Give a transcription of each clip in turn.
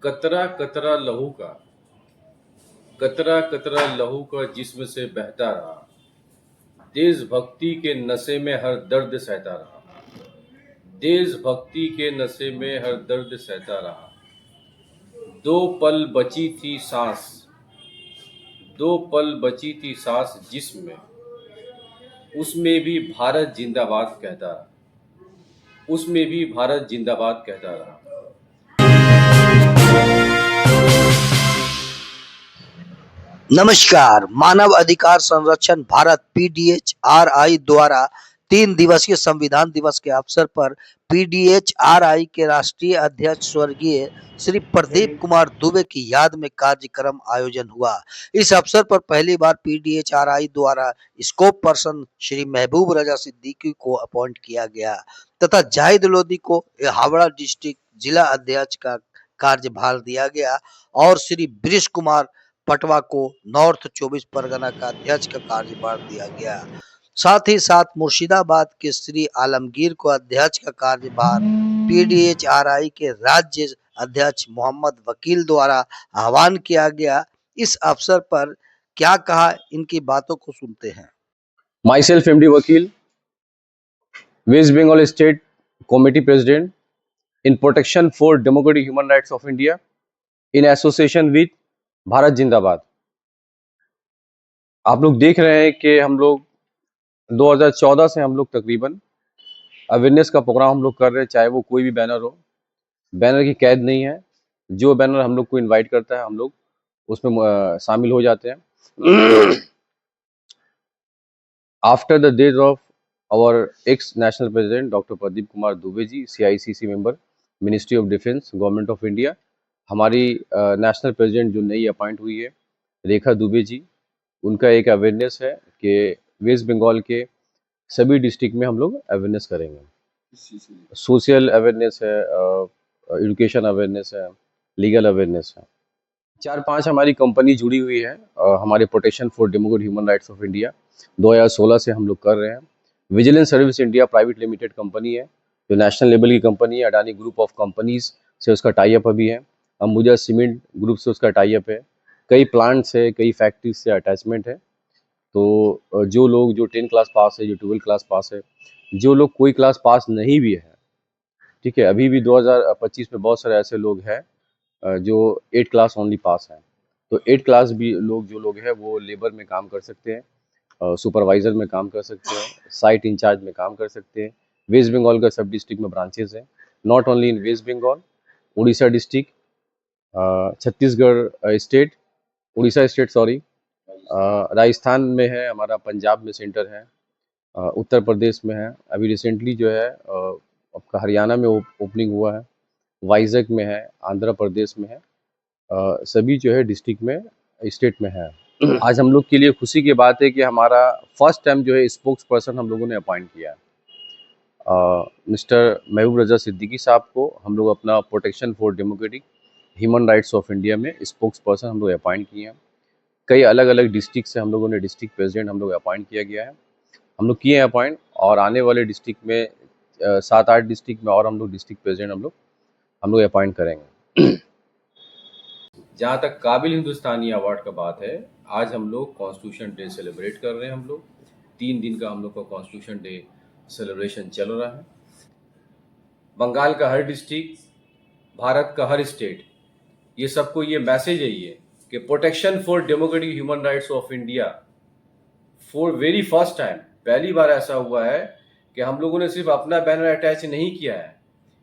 कतरा कतरा लहू का, कतरा कतरा लहू का जिस्म से बहता रहा, देशभक्ति के नशे में हर दर्द सहता रहा, देशभक्ति के नशे में हर दर्द सहता रहा। दो पल बची थी सांस, दो पल बची थी सांस जिस्म में, उसमें भी भारत जिंदाबाद कहता रहा, उसमें भी भारत जिंदाबाद कहता रहा। नमस्कार। मानव अधिकार संरक्षण भारत PDHRI द्वारा 3 दिवसीय संविधान दिवस के अवसर पर PDHRI के राष्ट्रीय अध्यक्ष स्वर्गीय श्री प्रदीप कुमार दुबे की याद में कार्यक्रम आयोजन हुआ। इस अवसर पर पहली बार PDHRI द्वारा स्कोप पर्सन श्री महबूब रजा सिद्दीकी को अपॉइंट किया गया तथा जाहिद लोधी को हावड़ा डिस्ट्रिक्ट जिला अध्यक्ष का कार्यभार दिया गया और श्री ब्रिश कुमार पटवा को नॉर्थ 24 परगना का अध्यक्ष का कार्यभार दिया गया। साथ ही साथ मुर्शिदाबाद के श्री आलमगीर को अध्यक्ष का कार्यभार PDHRI के राज्य अध्यक्ष मोहम्मद वकील द्वारा आह्वान किया गया। इस अवसर पर क्या कहा, इनकी बातों को सुनते हैं। Myself MD Vakil, West Bengal State Committee President in Protection for Democratic Human Rights of India in association with Bharat जिंदाबाद। आप लोग देख रहे हैं कि हम लोग 2014 से हम लोग तकरीबन अवेयरनेस का प्रोग्राम हम लोग कर रहे हैं, चाहे वो कोई भी बैनर हो। बैनर की कैद नहीं है, जो बैनर हम लोग को इनवाइट करता है हम लोग उसमें शामिल हो जाते हैं। After the death of our ex national president doctor Pradeep Kumar Dubey ji, CICC member, ministry of defence, government of India, हमारी नेशनल प्रेसिडेंट जो नई अपॉइंट हुई है रेखा दुबे जी, उनका एक अवेयरनेस है कि वेस्ट बंगाल के सभी डिस्ट्रिक्ट में हम लोग अवेयरनेस करेंगे। सोशल अवेयरनेस है, एजुकेशन अवेयरनेस है, लीगल अवेयरनेस है। 4-5 हमारी कंपनी जुड़ी हुई है हमारे protection for democratic human rights of India 2016 से हम लोग कर रहे हैं। Vigilance service India private limited company है जो नेशनल लेवल की कंपनी है, अडानी ग्रुप ऑफ कंपनीज से उसका टाई अप अभी है। अंबुजा सीमेंट ग्रुप से उसका टाई अप है। कई प्लांट्स है, कई फैक्ट्रीज से अटैचमेंट है। तो जो लोग जो 10 क्लास पास है, जो 12 क्लास पास है, जो लोग कोई क्लास पास नहीं भी है, ठीक है, अभी भी 2025 में बहुत सारे ऐसे लोग हैं जो 8 क्लास ओनली पास हैं। तो 8 क्लास भी लोग जो लोग हैं वो लेबर में काम कर सकते हैं, सुपरवाइज़र में काम कर सकते हैं, साइट इंचार्ज में काम कर सकते हैं। वेस्ट बंगाल का सब डिस्ट्रिक्ट में ब्रांचेज हैं, not only in West Bengal, Orissa district, Chhattisgarh state, Orissa state sorry, Rajasthan में है हमारा, पंजाब में सेंटर है, उत्तर प्रदेश में है, अभी रिसेंटली जो है आपका हरियाणा में ओपनिंग हुआ है, वाइजैक में है, आंध्र प्रदेश में है, सभी जो है डिस्ट्रिक्ट में, स्टेट में है। आज हम लोग के लिए खुशी की बात है कि हमारा फर्स्ट टाइम जो है स्पोक्स पर्सन हम लोगों ने अपॉइंट किया है। मिस्टर महबूब रजा सिद्दीकी साहब को हम लोग अपना protection for democratic human rights of India में स्पोक्स पर्सन हम लोग अपॉइंट किए हैं। कई अलग अलग डिस्ट्रिक्ट से हम लोगों ने डिस्ट्रिक्ट प्रेसिडेंट हम लोग अपॉइंट किया गया है, हम लोग किए हैं अपॉइंट, और आने वाले डिस्ट्रिक्ट में 7-8 डिस्ट्रिक्ट में और हम लोग डिस्ट्रिक्ट प्रेसिडेंट हम लोग अपॉइंट करेंगे। जहाँ तक काबिल हिंदुस्तानी अवार्ड का बात है, आज हम लोग कॉन्स्टिट्यूशन डे सेलिब्रेट कर रहे हैं। हम लोग 3 दिन का हम लोग का कॉन्स्टिट्यूशन डे सेलिब्रेशन चल रहा है। बंगाल का हर डिस्ट्रिक्ट, भारत का हर स्टेट, ये सबको ये मैसेज है ये कि protection for democratic human rights of India for very first time, पहली बार ऐसा हुआ है कि हम लोगों ने सिर्फ अपना बैनर अटैच नहीं किया है।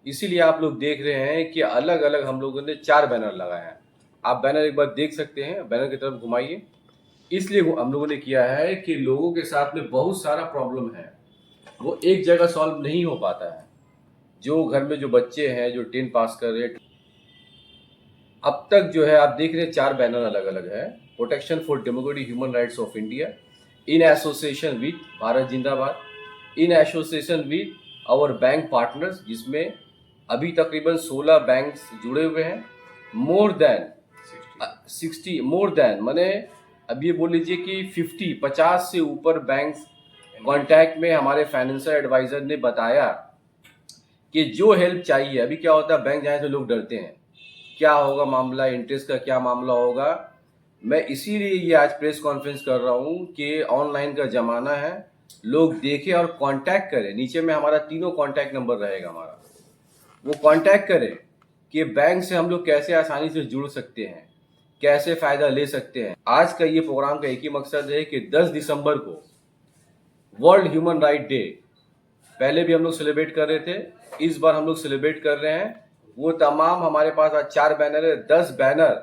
इसीलिए आप लोग देख रहे हैं कि अलग अलग हम लोगों ने 4 बैनर लगाए हैं। आप बैनर एक बार देख सकते हैं, बैनर की तरफ घुमाइए। इसलिए हम लोगों ने किया है कि लोगों के साथ में बहुत सारा प्रॉब्लम है, वो एक जगह सॉल्व नहीं हो पाता है। जो घर में जो बच्चे हैं जो 10 पास कर रहे हैं, अब तक जो है आप देख रहे हैं 4 बैनर अलग अलग है। Protection for democratic human rights of India in association with Bharat Zindabad, in association with our bank partners, जिसमें अभी तकरीबन 16 बैंक्स जुड़े हुए हैं। मोर देन 60, मोर देन माने अब ये बोल लीजिए कि 50 से ऊपर बैंक्स कॉन्टैक्ट में। हमारे फाइनेंशियल एडवाइजर ने बताया कि जो हेल्प चाहिए, अभी क्या होता है बैंक जाने से लोग डरते हैं, क्या होगा मामला, इंटरेस्ट का क्या मामला होगा। मैं इसीलिए ये आज प्रेस कॉन्फ्रेंस कर रहा हूँ कि ऑनलाइन का ज़माना है, लोग देखें और कांटेक्ट करें। नीचे में हमारा तीनों कांटेक्ट नंबर रहेगा हमारा, वो कांटेक्ट करें कि बैंक से हम लोग कैसे आसानी से जुड़ सकते हैं, कैसे फ़ायदा ले सकते हैं। आज का ये प्रोग्राम का एक ही मकसद है कि 10 दिसंबर को वर्ल्ड ह्यूमन राइट डे, पहले भी हम लोग सेलिब्रेट कर रहे थे, इस बार हम लोग सेलिब्रेट कर रहे हैं। वो तमाम हमारे पास आज 4 बैनर है, 10 बैनर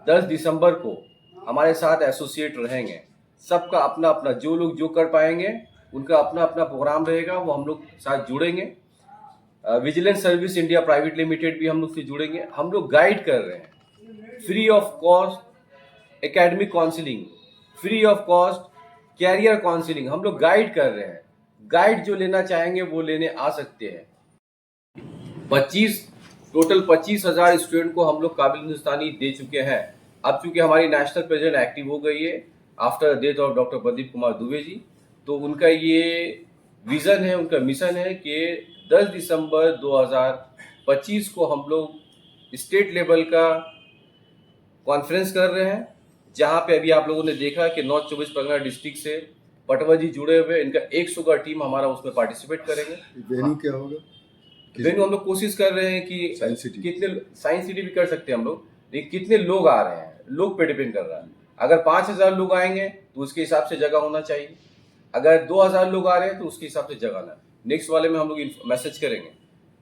10 दिसंबर को हमारे साथ एसोसिएट रहेंगे। सबका अपना अपना, जो लोग जो कर पाएंगे उनका अपना अपना प्रोग्राम रहेगा, वो हम लोग साथ जुड़ेंगे। Vigilance service India private limited भी हम लोग से जुड़ेंगे। हम लोग गाइड कर रहे हैं, free of cost academic counselling, free of cost career counselling हम लोग गाइड कर रहे हैं। गाइड जो लेना चाहेंगे वो लेने आ सकते हैं। 25,000 स्टूडेंट को हम लोग काबिल हिंदुस्तानी दे चुके हैं। अब चूंकि हमारी नेशनल प्रेसिडेंट एक्टिव हो गई है after death of doctor Pradeep Kumar Dubey ji, तो उनका ये विजन है, उनका मिशन है कि 10 दिसंबर 2025 को हम लोग स्टेट लेवल का कॉन्फ्रेंस कर रहे हैं, जहां पे अभी आप लोगों ने देखा कि नॉर्थ 24 परगना डिस्ट्रिक्ट से पटवा जी जुड़े हुए, इनका 100 का टीम हमारा उसमें पार्टिसिपेट करेंगे। वेन्यू क्या होगा? वेन्यू हम लोग कोशिश कर रहे हैं कि कितने, साइंस सिटी भी कर सकते हैं हम लोग, लेकिन कितने लोग आ रहे हैं, लोग पे डिपेंड कर रहा है। अगर 5,000 लोग आएंगे तो उसके हिसाब से जगह होना चाहिए, अगर 2,000 लोग आ रहे हैं तो उसके हिसाब से जगह ना। नेक्स्ट वाले में हम लोग मैसेज करेंगे।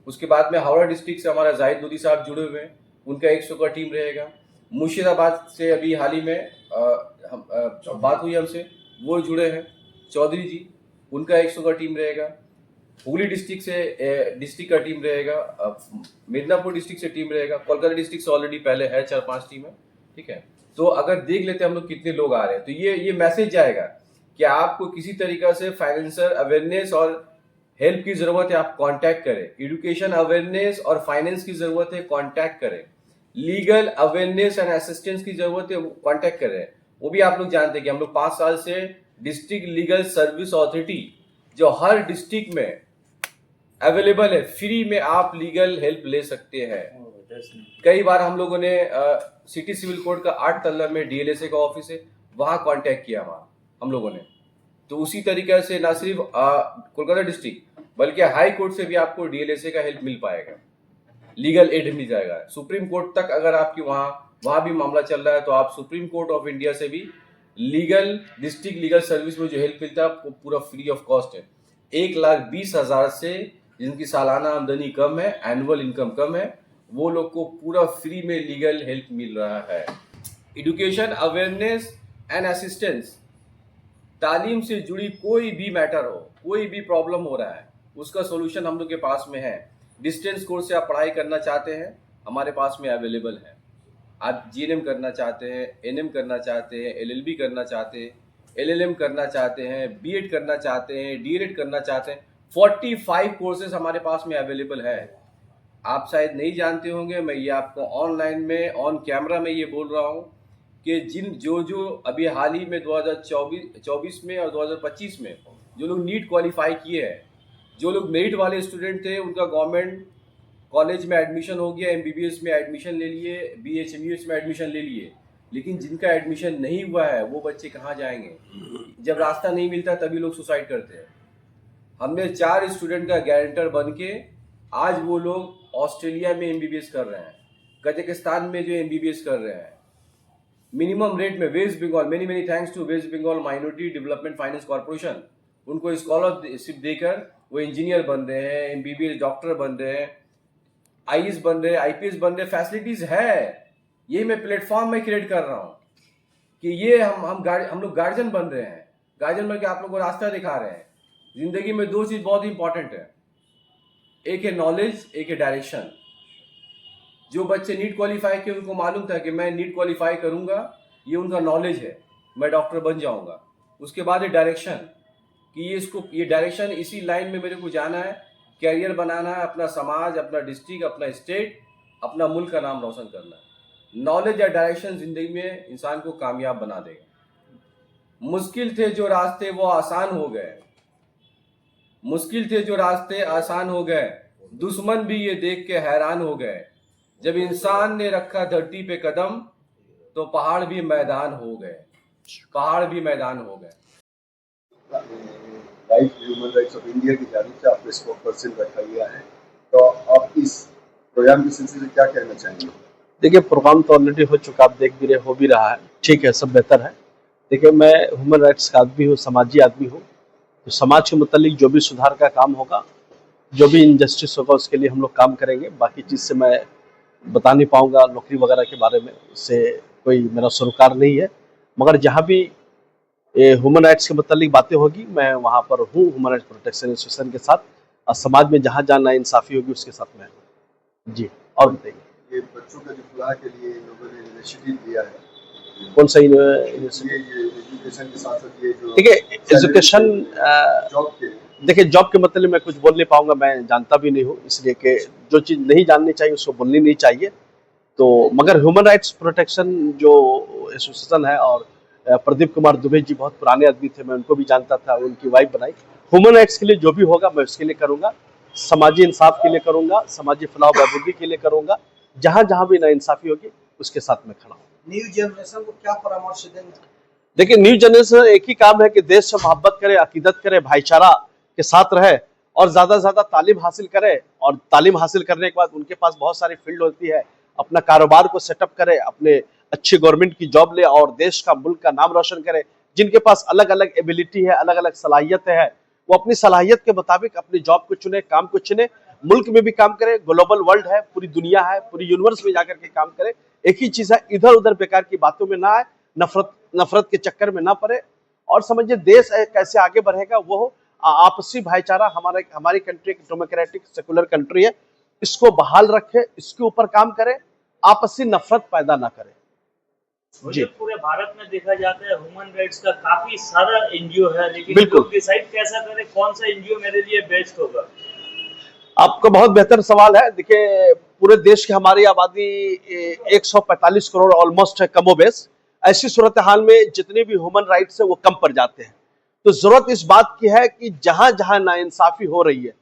उसके बाद में हावड़ा डिस्ट्रिक्ट से हमारा जाहिद लोधी साहब जुड़े हुए हैं, उनका 100 का टीम रहेगा। मुर्शिदाबाद से अभी हाल ही में बात हुई हमसे, वो जुड़े हैं चौधरी जी, उनका 100 का टीम रहेगा। हुगली डिस्ट्रिक्ट से डिस्ट्रिक्ट का टीम रहेगा, मिदनापुर डिस्ट्रिक्ट से टीम रहेगा, कोलकाता डिस्ट्रिक्ट से ऑलरेडी पहले है 4-5 टीम है, ठीक है। तो अगर देख लेते हैं हम लोग कितने लोग आ रहे हैं, तो ये मैसेज जाएगा कि आपको किसी तरीका से फाइनेंशियल अवेयरनेस और हेल्प की जरूरत है, आप कांटेक्ट करें। एजुकेशन अवेयरनेस और फाइनेंस की जरूरत है, कांटेक्ट करें। लीगल अवेयरनेस एंड असिस्टेंस की जरूरत है, कांटेक्ट करें। वो भी आप लोग जानते हैं कि हम लोग 5 साल से डिस्ट्रिक्ट लीगल सर्विस अथॉरिटी जो हर डिस्ट्रिक्ट में अवेलेबल है, फ्री में आप लीगल हेल्प ले सकते हैं। कई बार हम लोगों ने सिटी सिविल कोर्ट का 8 तल्ला में डीएलएसए का ऑफिस है, वहां कांटेक्ट किया वहां हम लोगों ने। तो उसी तरीके से ना सिर्फ कोलकाता डिस्ट्रिक्ट बल्कि हाई कोर्ट से भी आपको डीएलएसए का हेल्प मिल पाएगा, लीगल एड मिल जाएगा। सुप्रीम कोर्ट तक अगर आपकी वहां भी मामला चल रहा है तो आप सुप्रीम कोर्ट ऑफ इंडिया से भी लीगल डिस्ट्रिक्ट लीगल सर्विस में जो हेल्प मिलता है आपको पूरा फ्री ऑफ कॉस्ट है। 1,20,000 से जिनकी सालाना आमदनी कम है, एनुअल इनकम कम है, वो लोग को पूरा फ्री में लीगल हेल्प मिल रहा है। एजुकेशन अवेयरनेस एंड असिस्टेंस, तालीम से जुड़ी कोई भी मैटर हो, कोई भी प्रॉब्लम हो रहा है, उसका सोल्यूशन हम लोग के पास में है। डिस्टेंस कोर्स से आप पढ़ाई करना चाहते हैं, हमारे पास में अवेलेबल है। आप जीएनएम करना चाहते हैं, एनएम करना चाहते हैं, एलएलबी करना चाहते हैं, एलएलएम करना चाहते हैं, बीएड करना चाहते हैं, डीएलएड करना चाहते हैं, 45 कोर्सेज हमारे पास में अवेलेबल है। आप शायद नहीं जानते होंगे, मैं ये आपको ऑनलाइन में ऑन कैमरा में ये बोल रहा हूँ कि जो अभी हाल ही में 2024 में और 2025 में जो लोग नीट क्वालिफाई किए हैं, जो लोग मेरिट वाले स्टूडेंट थे, उनका गवर्नमेंट कॉलेज में एडमिशन हो गया, एमबीबीएस में एडमिशन ले लिए, बीएचएमयूएस में एडमिशन ले लिए, लेकिन जिनका एडमिशन नहीं हुआ है वो बच्चे कहाँ जाएंगे? जब रास्ता नहीं मिलता तभी लोग सुसाइड करते हैं। हमने 4 स्टूडेंट का गारंटर बन के आज वो लोग ऑस्ट्रेलिया में एमबीबीएस कर रहे हैं, कजाकिस्तान में जो एमबीबीएस कर रहे हैं मिनिमम रेट में। West Bengal, many thanks to West Bengal minority development finance corporation, उनको स्कॉलरशिप देकर वो इंजीनियर बन रहे हैं, एमबीबीएस डॉक्टर बन रहे हैं, आईएएस बन रहे हैं, आईपीएस बन रहे हैं। फैसिलिटीज है, ये मैं प्लेटफॉर्म में क्रिएट कर रहा हूँ कि ये हम लोग गार्जियन बन रहे हैं, गार्जियन बन के आप लोग को रास्ता दिखा रहे हैं। जिंदगी में 2 चीज बहुत इंपॉर्टेंट है, एक है नॉलेज, एक है डायरेक्शन। जो बच्चे नीट क्वालिफाई किए उनको मालूम था कि मैं नीट क्वालिफाई करूंगा, ये उनका नॉलेज है, मैं डॉक्टर बन जाऊंगा। उसके बाद है डायरेक्शन कि ये डायरेक्शन इसी लाइन में मेरे को जाना है, कैरियर बनाना है, अपना समाज, अपना डिस्ट्रिक्ट, अपना स्टेट, अपना मुल्क का नाम रोशन करना है। नॉलेज या डायरेक्शन जिंदगी में इंसान को कामयाब बना देगा। मुश्किल थे जो रास्ते वो आसान हो गए, मुश्किल थे जो रास्ते आसान हो गए, दुश्मन भी ये देख के हैरान हो गए। जब इंसान ने रखा धरती पे कदम तो पहाड़ भी मैदान हो गए, पहाड़ भी मैदान हो गए। Right human rights of India की जानिब से आपको स्पोक पर्सन रखा गया है, तो आप इस प्रोग्राम के सिलसिले में क्या कहना चाहेंगे? देखिए, प्रोग्राम तो ऑलरेडी हो चुका, आप देख भी रहे, हो भी रहा है, ठीक है, सब बेहतर है। देखिए, मैं ह्यूमन राइट्स का आदमी हूँ, समाजी आदमी हूँ, तो समाज के मुतालिक जो भी सुधार का काम होगा, जो भी इनजस्टिस होगा, उसके लिए हम लोग काम करेंगे। बाकी चीज़ से मैं बता नहीं पाऊंगा, नौकरी वगैरह के बारे में, इससे कोई मेरा सरोकार नहीं है। मगर जहाँ भी ह्यूमन राइट्स के मुतालिक बातें होगी, मैं वहाँ पर हूँ ह्यूमन राइट्स प्रोटेक्शन एसोसिएशन के साथ, और समाज में जहाँ जहाँ नाइंसाफ़ी होगी उसके साथ में जी। और बताइए, ये बच्चों का जो फलाह के लिए इन लोगों ने इनिशिएटिव लिया है, कौन सा ये एजुकेशन के साथ साथ ये जो देखिए एजुकेशन जॉब के देखिए जॉब के मतलब मैं कुछ बोल नहीं पाऊंगा, मैं जानता भी नहीं हूँ, इसलिए कि जो चीज़ नहीं जाननी चाहिए उसको बोलनी नहीं चाहिए। तो मगर ह्यूमन राइट्स प्रोटेक्शन जो एसोसिएशन है, और प्रदीप कुमार दुबे जी बहुत पुराने आदमी थे, मैं उनको भी जानता था, उनकी वाइफ बनाई। ह्यूमन राइट्स के लिए जो भी होगा मैं उसके लिए करूँगा, समाजी इंसाफ के लिए करूँगा, समाजी फलाह बहबूदी के लिए करूँगा, जहाँ जहाँ भी नाइंसाफ़ी होगी उसके साथ में खड़ा हूँ। न्यू जनरेशन को क्या परामर्श देंगे? देखिए, न्यू जनरेशन एक ही काम है कि देश से मोहब्बत करे, अकीदत करे, भाईचारा के साथ रहे, और ज़्यादा से ज़्यादा तालीम हासिल करे, और तालीम हासिल करने के बाद उनके पास बहुत सारी फील्ड होती है, अपना कारोबार को सेटअप करे, अपने अच्छी गवर्नमेंट की जॉब ले और देश का, मुल्क का नाम रोशन करे। जिनके पास अलग अलग एबिलिटी है, अलग अलग सलाहियतें हैं, वो अपनी सलाहियत के मुताबिक अपनी जॉब को चुने, काम को चुने, मुल्क में भी काम करे, ग्लोबल वर्ल्ड है, पूरी दुनिया है, पूरी यूनिवर्स में जाकर के काम करे। एक ही चीज़ है, इधर उधर बेकार की बातों में ना आए, नफरत के चक्कर में ना पड़े, और समझिए देश कैसे आगे बढ़ेगा वो हो आपसी भाईचारा। हमारी कंट्री एक डेमोक्रेटिक सेकुलर कंट्री है, इसको बहाल रखे, इसके ऊपर काम करे, आपसी नफरत पैदा ना करे जी। पूरे भारत में देखा जाता है ह्यूमन राइट्स का काफी सारा एनजीओ है, लेकिन बिल्कुल। लोग डिसाइड कैसा करें कौन सा एनजीओ मेरे लिए बेस्ट होगा? आपका बहुत बेहतर सवाल है। देखिए, पूरे देश की हमारी आबादी 145 करोड़ ऑलमोस्ट है, कमोबेश। ऐसी सूरत हाल में जितने भी ह्यूमन राइट्स है वो कम पड़ जाते हैं। तो जरूरत इस बात की है कि जहां जहां नाइंसाफी हो रही है,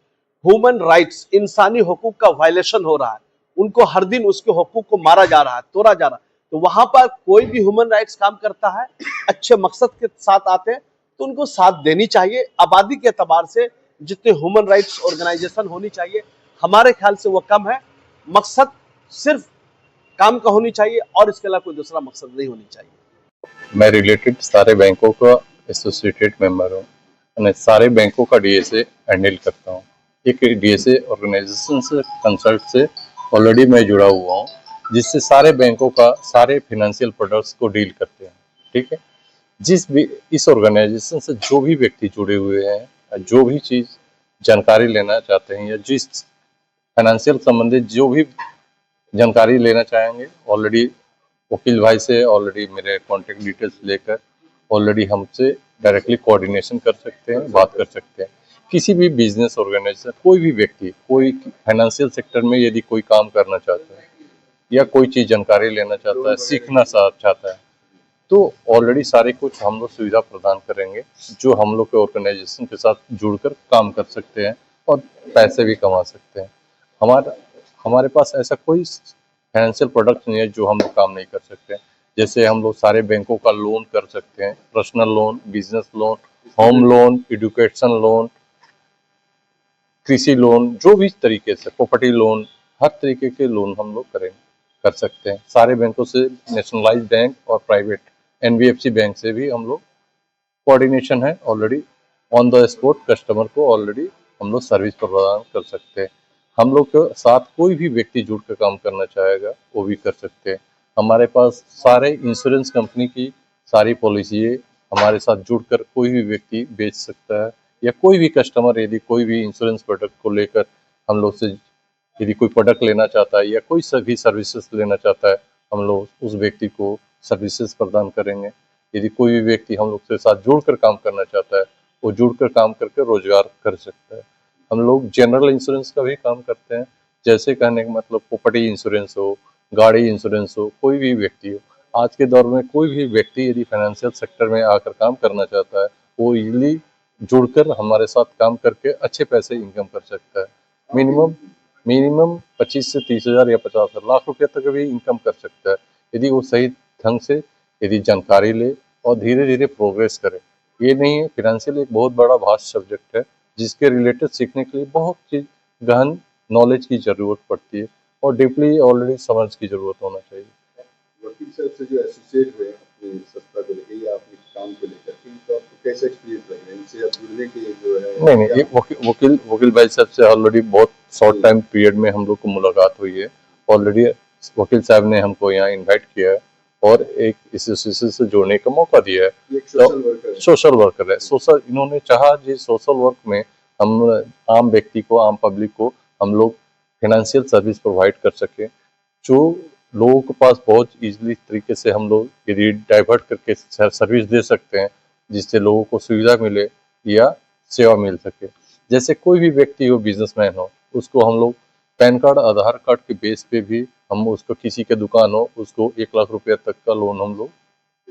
ह्यूमन राइट्स, इंसानी हकूक का वायलेशन हो रहा है, उनको हर दिन उसके हकूक को मारा जा रहा है, तोड़ा जा रहा है, तो वहां पर कोई भी ह्यूमन राइट्स काम करता है, अच्छे मकसद के साथ आते हैं, तो उनको साथ देनी चाहिए। आबादी के एतबार से जितने ह्यूमन राइट्स ऑर्गेनाइजेशन होनी चाहिए, हमारे ख्याल से वो कम है। मकसद सिर्फ काम का होनी चाहिए, और इसके अलावा कोई दूसरा मकसद नहीं होनी चाहिए। मैं रिलेटेड सारे बैंकों का एसोसिएटेड मेंबर हूँ, અને सारे बैंकों का डीएसए हैंडल करता हूँ। एक डीएसए ऑर्गेनाइजेशन से, कंसल्ट से ऑलरेडी मैं जुड़ा हुआ हूँ, जिससे सारे बैंकों का सारे फिनेंशियल प्रोडक्ट्स को डील करते हैं। ठीक है, जिस भी इस ऑर्गेनाइजेशन से जो भी व्यक्ति जुड़े हुए हैं, जो भी चीज़ जानकारी लेना चाहते हैं, या जिस फाइनेंशियल संबंधित जो भी जानकारी लेना चाहेंगे, ऑलरेडी वकील भाई से ऑलरेडी मेरे कॉन्टेक्ट डिटेल्स लेकर ऑलरेडी हमसे डायरेक्टली कोऑर्डिनेशन कर सकते हैं, बात कर सकते हैं। किसी भी बिजनेस ऑर्गेनाइजेशन, कोई भी व्यक्ति, कोई फाइनेंशियल सेक्टर में यदि कोई काम करना चाहता है, या कोई चीज़ जानकारी लेना चाहता है, सीखना चाहता है, तो ऑलरेडी सारे कुछ हम लोग सुविधा प्रदान करेंगे, जो हम लोग के ऑर्गेनाइजेशन के साथ जुड़कर काम कर सकते हैं और पैसे भी कमा सकते हैं। हमारे पास ऐसा कोई फाइनेंशियल प्रोडक्ट नहीं है जो हम लोग काम नहीं कर सकते। जैसे हम लोग सारे बैंकों का लोन कर सकते हैं, personal loan, business loan, home loan, education loan, कृषि लोन, जो भी तरीके से प्रॉपर्टी लोन, हर तरीके के लोन हम लोग कर सकते हैं। सारे बैंकों से, नेशनलाइज्ड बैंक और प्राइवेट एनबीएफसी बैंक से भी हम लोग कोऑर्डिनेशन है, already on the spot customer को ऑलरेडी हम लोग सर्विस प्रदान कर सकते हैं। हम लोग के साथ कोई भी व्यक्ति जुड़ कर काम करना चाहेगा वो भी कर सकते हैं। हमारे पास सारे इंश्योरेंस कंपनी की सारी पॉलिसी हमारे साथ जुड़कर कोई भी व्यक्ति बेच सकता है, या कोई भी कस्टमर यदि कोई भी इंश्योरेंस प्रोडक्ट को लेकर हम लोग से यदि कोई प्रोडक्ट लेना चाहता है, या कोई सभी सर्विसेज लेना चाहता है, हम लोग उस व्यक्ति को सर्विसेज प्रदान करेंगे। यदि कोई भी व्यक्ति हम लोग के साथ जुड़कर काम करना चाहता है, वो जुड़कर काम करके रोजगार कर सकता है। हम लोग जनरल इंश्योरेंस का भी काम करते हैं, जैसे कहने का मतलब प्रॉपर्टी इंश्योरेंस हो, गाड़ी इंश्योरेंस हो, कोई भी व्यक्ति हो। आज के दौर में कोई भी व्यक्ति यदि फाइनेंशियल सेक्टर में आकर काम करना चाहता है, वो इजीली जुड़कर हमारे साथ काम करके अच्छे पैसे इनकम कर सकता है। मिनिमम 25 से 30,000 या 50 लाख रुपए तक भी इनकम कर सकता है, यदि वो सही ढंग से यदि जानकारी ले और धीरे धीरे प्रोग्रेस करे। ये नहीं है, फिनेंशियल एक बहुत बड़ा वास्ट सब्जेक्ट है जिसके रिलेटेड सीखने के लिए बहुत चीज गहन नॉलेज की जरूरत पड़ती है और डीपली ऑलरेडी समझ की जरूरत होना चाहिए। वकील साहब से जो एसोसिएट हुए अपनी संस्था को लेकर या अपने काम को लेकर के, तो आपको कैसा एक्सपीरियंस लग रहा है इनसे अब जुड़ने के जो है? नहीं, ये वकील भाई साहब से ऑलरेडी बहुत शॉर्ट टाइम पीरियड में हम लोग को मुलाकात हुई है। ऑलरेडी वकील साहब ने हमको यहाँ इनवाइट किया है और एक इस एसोसिएशन से जोड़ने का मौका दिया है। ये एक सोशल वर्कर है। सोशल वर्कर है। सोशल इन्होंने चाहा जिस सोशल वर्क में हम आम व्यक्ति को, आम पब्लिक को हम लोग फाइनेंशियल सर्विस प्रोवाइड कर सके, जो लोगों के पास बहुत इजीली तरीके से हम लोग यदि डाइवर्ट करके सर्विस दे सकते हैं जिससे लोगों को सुविधा मिले या सेवा मिल सके। जैसे कोई भी व्यक्ति हो, बिजनेसमैन हो, उसको हम लोग पैन कार्ड, आधार कार्ड के बेस पे भी हम उसको, किसी के दुकान हो, उसको 1 लाख रुपया तक का लोन हम लोग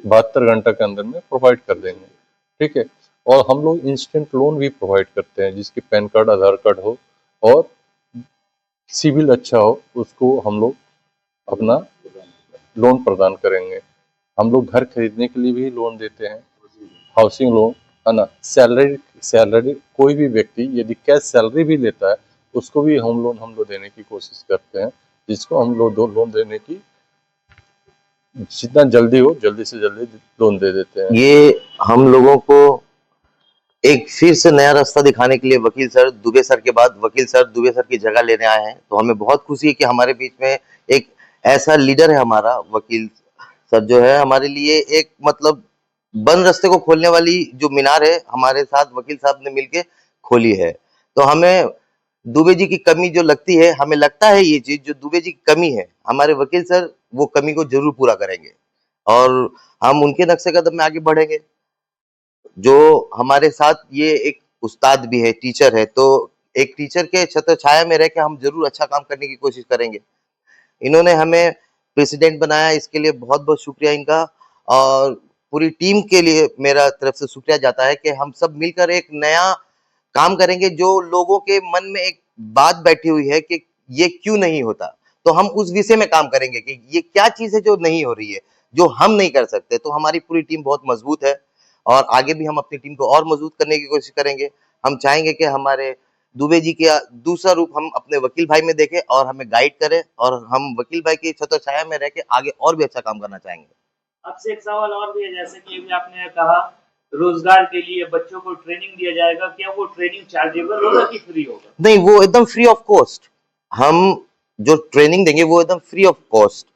72 घंटा के अंदर में प्रोवाइड कर देंगे। ठीक है। और हम लोग इंस्टेंट लोन भी प्रोवाइड करते हैं, जिसके पैन कार्ड, आधार कार्ड हो और सिविल अच्छा हो, उसको हम लोग अपना लोन प्रदान करेंगे। हम लोग घर खरीदने के लिए भी लोन देते हैं, हाउसिंग लोन, है ना। सैलरी कोई भी व्यक्ति यदि कैश सैलरी भी लेता है उसको भी हम लोग देने की कोशिश करते हैं, जिसको हम लोग लोन देने की जितना जल्दी हो जल्दी से जल्दी लोन दे देते हैं। ये हम लोगों को एक फिर से नया रास्ता दिखाने के लिए वकील सर दुबे सर के बाद वकील सर दुबे सर की जगह लेने आए हैं, तो हमें बहुत खुशी है कि हमारे बीच में एक ऐसा लीडर है। हमारा वकील सर जो है हमारे लिए एक मतलब बंद रास्ते को खोलने वाली जो मीनार है, हमारे साथ वकील साहब ने मिलके खोली है। तो हमें दुबे जी की कमी जो लगती है, हमें लगता है ये चीज जो दुबे जी की कमी है, हमारे वकील सर वो कमी को जरूर पूरा करेंगे और हम उनके नक्शे कदम में आगे बढ़ेंगे। जो हमारे साथ ये एक उस्ताद भी है, टीचर है, तो एक टीचर के छत्र छाया में रह के हम जरूर अच्छा काम करने की कोशिश करेंगे। इन्होंने हमें प्रेसिडेंट बनाया, इसके लिए बहुत बहुत शुक्रिया इनका। और पूरी टीम के लिए मेरा तरफ से शुक्रिया जाता है कि हम सब मिलकर एक नया काम करेंगे। जो लोगों के मन में एक बात बैठी हुई है कि ये क्यों नहीं होता, तो हम उस विषय में काम करेंगे कि ये क्या चीज है जो नहीं हो रही है, जो हम नहीं कर सकते। तो हमारी पूरी टीम बहुत मजबूत है और आगे भी हम अपनी टीम को और मजबूत करने की कोशिश करेंगे। हम चाहेंगे कि हमारे दुबे जी का दूसरा रूप हम अपने वकील भाई में देखें और हमें गाइड करें, और हम वकील भाई की छत्र छाया में रह के आगे और भी अच्छा काम करना चाहेंगे। आपसे एक सवाल और भी है, जैसे कि अभी आपने कहा रोजगार के लिए बच्चों को ट्रेनिंग दिया जाएगा, क्या वो ट्रेनिंग चार्जेबल होगा कि फ्री होगा? नहीं, वो एकदम फ्री ऑफ कॉस्ट। हम जो ट्रेनिंग देंगे वो एकदम फ्री ऑफ कॉस्ट।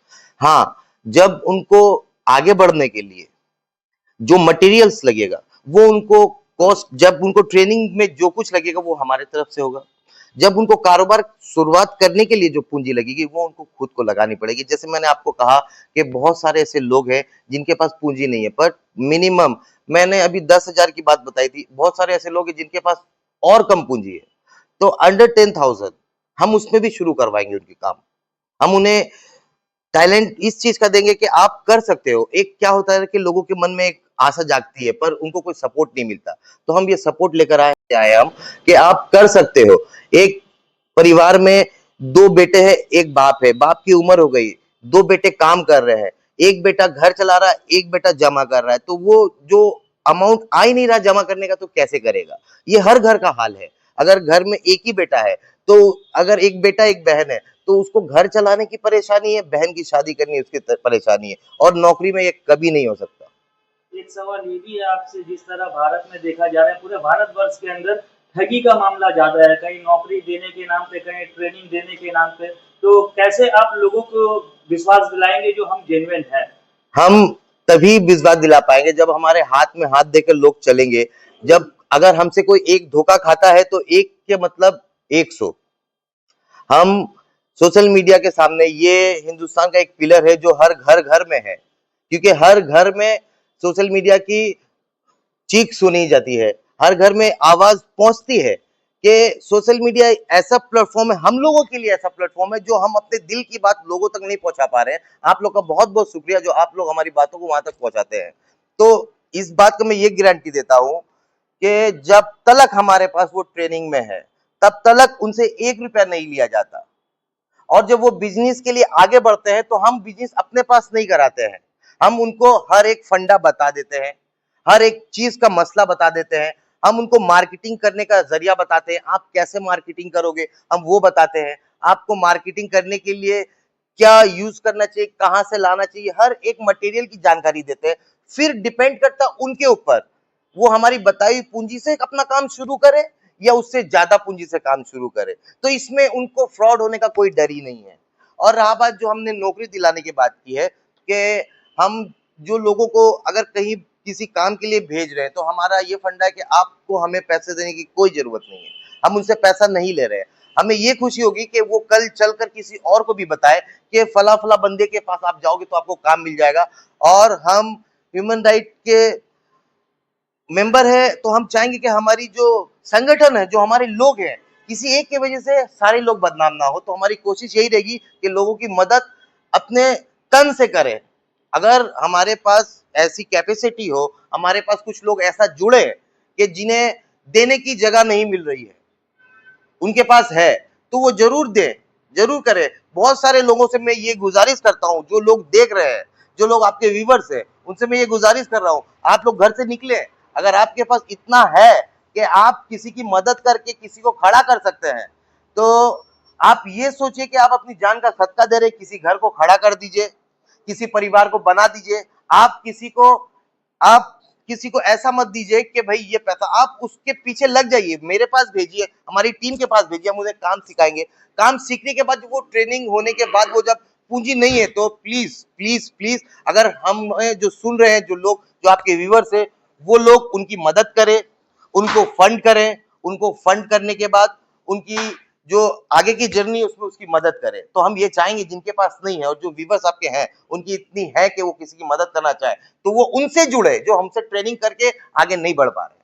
हाँ, जब उनको आगे बढ़ने के लिए जो मटेरियल्स लगेगा वो उनको कॉस्ट, जब उनको ट्रेनिंग में जो कुछ लगेगा वो हमारे तरफ से होगा। जब उनको कारोबार शुरुआत करने के लिए जो पूंजी लगेगी वो उनको खुद को लगानी पड़ेगी। जैसे मैंने आपको कहा कि बहुत सारे ऐसे लोग हैं जिनके पास पूंजी नहीं है, पर मिनिमम मैंने अभी 10,000 की बात बताई थी, बहुत सारे ऐसे लोग हैं जिनके पास और कम पूंजी है, तो अंडर 10,000 हम उसमें भी शुरू करवाएंगे उनके काम। हम उन्हें टैलेंट इस चीज का देंगे कि आप कर सकते हो। एक क्या होता है कि लोगों के मन में एक आशा जागती है पर उनको कोई सपोर्ट नहीं मिलता, तो हम ये सपोर्ट लेकर आए हम कि आप कर सकते हो। एक परिवार में 2 बेटे हैं, एक बाप है, बाप की उम्र हो गई, 2 बेटे काम कर रहे हैं, एक बेटा घर चला रहा है, एक बेटा जमा कर रहा है, तो वो जो अमाउंट आ ही नहीं रहा जमा करने का तो कैसे करेगा? ये हर घर का हाल है। अगर घर में एक ही बेटा है, तो अगर एक बेटा एक बहन है, तो उसको घर चलाने की परेशानी है, बहन की शादी करनी उसकी परेशानी है, और नौकरी में ये कभी नहीं हो सकता। एक सवाल ये भी है आपसे, जिस तरह भारत में देखा जा रहा है, पूरे भारतवर्ष के अंदर ठगी का मामला ज्यादा है, कहीं नौकरी देने के नाम पे, कहीं ट्रेनिंग देने के नाम पे, तो कैसे आप लोगों को विश्वास दिलाएंगे जो हम जेन्युइन है? हम तभी विश्वास दिला पाएंगे जब हमारे हाथ में हाथ देकर लोग चलेंगे। जब अगर हमसे कोई एक धोखा खाता है तो एक के मतलब 100। हम सोशल मीडिया के सामने, ये हिंदुस्तान का एक पिलर है जो हर घर घर में है, क्योंकि हर घर में सोशल मीडिया की चीख सुनी जाती है, हर घर में आवाज पहुंचती है कि सोशल मीडिया ऐसा प्लेटफॉर्म है, हम लोगों के लिए ऐसा प्लेटफॉर्म है जो हम अपने दिल की बात लोगों तक नहीं पहुंचा पा रहे हैं। आप लोग का बहुत बहुत शुक्रिया जो आप लोग हमारी बातों को वहां तक पहुंचाते हैं। तो इस बात को मैं ये गारंटी देता हूं कि जब तक हमारे पास वो ट्रेनिंग में है, तब तक उनसे 1 रुपया नहीं लिया जाता। और जब वो बिजनेस के लिए आगे बढ़ते हैं तो हम बिजनेस अपने पास नहीं कराते हैं, हम उनको हर एक फंडा बता देते हैं, हर एक चीज का मसला बता देते हैं, हम उनको मार्केटिंग करने का जरिया बताते हैं, आप कैसे मार्केटिंग करोगे हम वो बताते हैं, आपको मार्केटिंग करने के लिए क्या यूज करना चाहिए, कहां से लाना चाहिए, हर एक मटेरियल की जानकारी देते हैं। फिर डिपेंड करता उनके ऊपर, वो हमारी बताई पूंजी से अपना काम शुरू करे या उससे ज्यादा पूंजी से काम शुरू करे। तो इसमें उनको फ्रॉड होने का कोई डर ही नहीं है। और रहा बात जो हमने नौकरी दिलाने की बात की है कि हम जो लोगों को अगर कहीं किसी काम के लिए भेज रहे हैं तो हमारा ये फंडा है कि आपको हमें पैसे देने की कोई जरूरत नहीं है, हम उनसे पैसा नहीं ले रहे हैं। हमें ये खुशी होगी कि वो कल चलकर किसी और को भी बताए कि फला फला बंदे के पास आप जाओगे तो आपको काम मिल जाएगा। और हम ह्यूमन राइट के मेंबर है तो हम चाहेंगे कि हमारी जो संगठन है, जो हमारे लोग हैं, किसी एक की वजह से सारे लोग बदनाम ना हो। तो हमारी कोशिश यही रहेगी कि लोगों की मदद अपने तन से करें। अगर हमारे पास ऐसी कैपेसिटी हो, हमारे पास कुछ लोग ऐसा जुड़े कि जिन्हें देने की जगह नहीं मिल रही है, उनके पास है, तो वो जरूर दें, जरूर करें। बहुत सारे लोगों से मैं ये गुजारिश करता हूं, जो लोग देख रहे हैं, जो लोग आपके व्यूवर्स हैं, उनसे मैं ये गुजारिश कर रहा हूं, आप लोग घर से निकले, अगर आपके पास इतना है कि आप किसी की मदद करके किसी को खड़ा कर सकते हैं, तो आप ये सोचिए कि आप अपनी जान का सदका दे रहे, किसी घर को खड़ा कर दीजिए, किसी परिवार को बना दीजिए। आप किसी को ऐसा मत दीजिए कि भाई ये पैसा, आप उसके पीछे लग जाइए, मेरे पास भेजिए, हमारी टीम के पास भेजिए, हम उन्हें काम सिखाएंगे। काम सीखने के बाद वो ट्रेनिंग होने के बाद वो जब पूंजी नहीं है तो प्लीज प्लीज प्लीज, अगर हम जो सुन रहे हैं, जो लोग, जो आपके व्यूवर्स है, वो लोग उनकी मदद करें, उनको फंड करें, उनको फंड करने के बाद उनकी जो आगे की जर्नी है उसमें उसकी मदद करें। तो हम ये चाहेंगे जिनके पास नहीं है और जो व्यूवर्स आपके हैं उनकी इतनी है कि वो किसी की मदद करना चाहे, तो वो उनसे जुड़े जो हमसे ट्रेनिंग करके आगे नहीं बढ़ पा रहे।